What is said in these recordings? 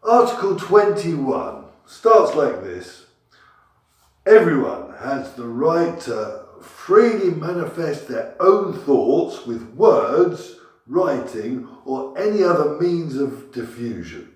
Article 21 starts like this. Everyone has the right to freely manifest their own thoughts with words, writing, or any other means of diffusion.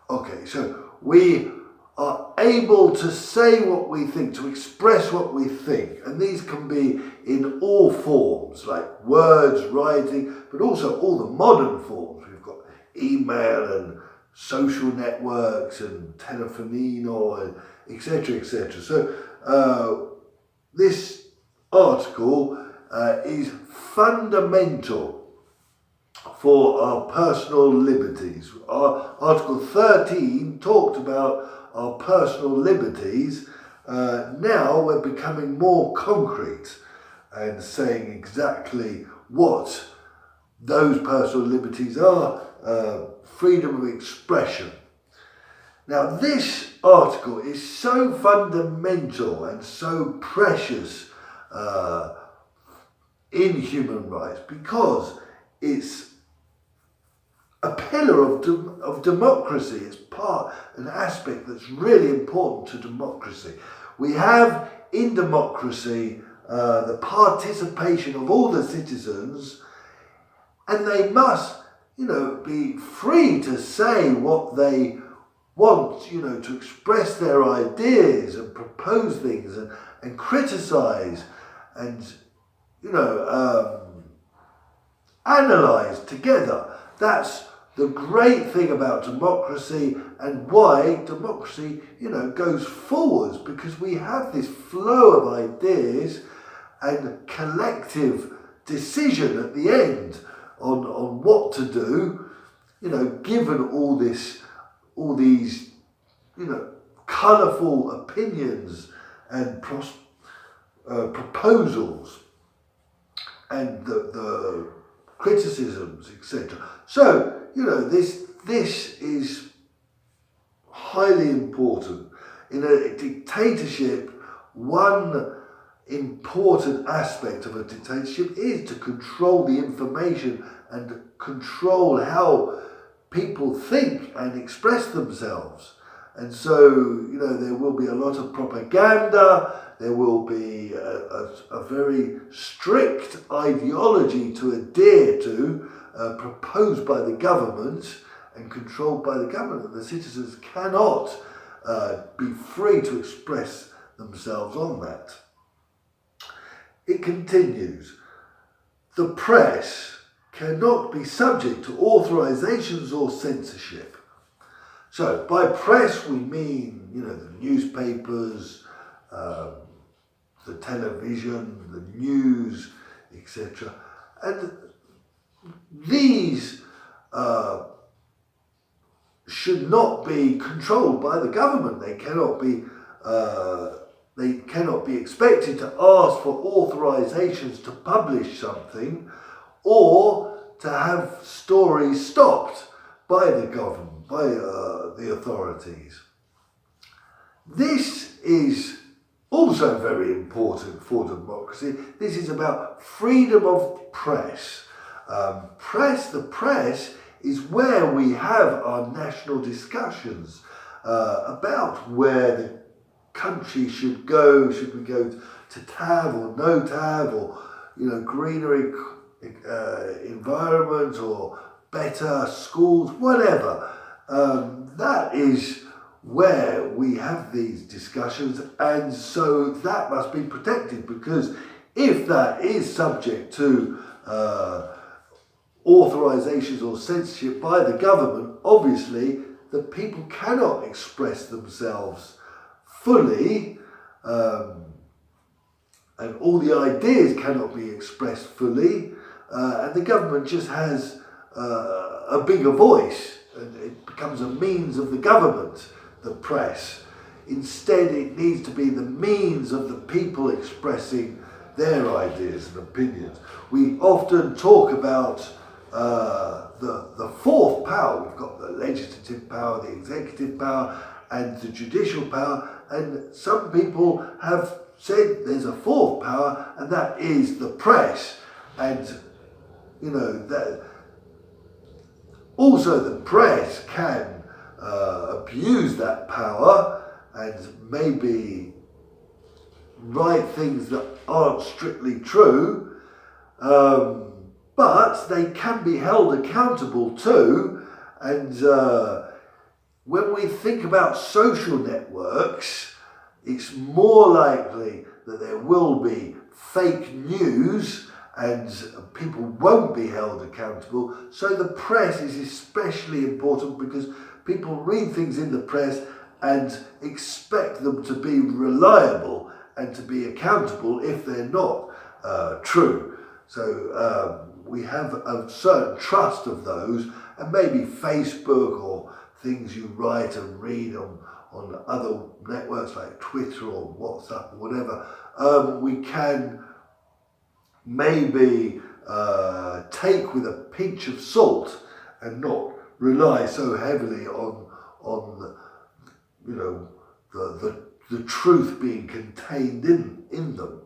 Okay, so we are able to say what we think, to express what we think, and these can be in all forms, like words, writing, but also all the modern forms. We've got email and social networks and telefonino and etc., etc. So this article is fundamental for our personal liberties. Article 13 talked about our personal liberties. Now we're becoming more concrete and saying exactly what those personal liberties are. Freedom of expression. Now this article is so fundamental and so precious in human rights because it's a pillar of democracy. It's an aspect that's really important to democracy. We have in democracy the participation of all the citizens, and they must, be free to say what they want, to express their ideas and propose things and criticize and, analyze together. That's the great thing about democracy and why democracy, goes forwards, because we have this flow of ideas and collective decision at the end on what to do, given all these, colourful opinions and proposals and the criticisms, etc. So, this is highly important. In a dictatorship, one important aspect of a dictatorship is to control the information and control how people think and express themselves. And so, there will be a lot of propaganda, there will be a very strict ideology to adhere to, proposed by the government and controlled by the government, and the citizens cannot be free to express themselves on that. It continues, the press cannot be subject to authorizations or censorship. So by press we mean, the newspapers, the television, the news, etc. And these should not be controlled by the government. They cannot be expected to ask for authorizations to publish something or to have stories stopped by the government, by the authorities. This is also very important for democracy. This is about freedom of press. The press is where we have our national discussions about where the country should go. Should we go to TAV or no TAV, or greenery environment, or better schools, whatever. That is where we have these discussions, and so that must be protected, because if that is subject to authorizations or censorship by the government, obviously the people cannot express themselves fully, and all the ideas cannot be expressed fully, and the government just has a bigger voice, and it becomes a means of the government, the press. Instead, it needs to be the means of the people expressing their ideas and opinions. We often talk about the fourth power. We've got the legislative power, the executive power, and the judicial power, and some people have said there's a fourth power, and that is the press. And that also the press can abuse that power and maybe write things that aren't strictly true, but they can be held accountable too. And when we think about social networks, it's more likely that there will be fake news and people won't be held accountable. So the press is especially important because people read things in the press and expect them to be reliable and to be accountable if they're not true. So we have a certain trust of those, and maybe Facebook or things you write and read on other networks like Twitter or WhatsApp or whatever, we can maybe take with a pinch of salt and not rely so heavily on the truth being contained in them.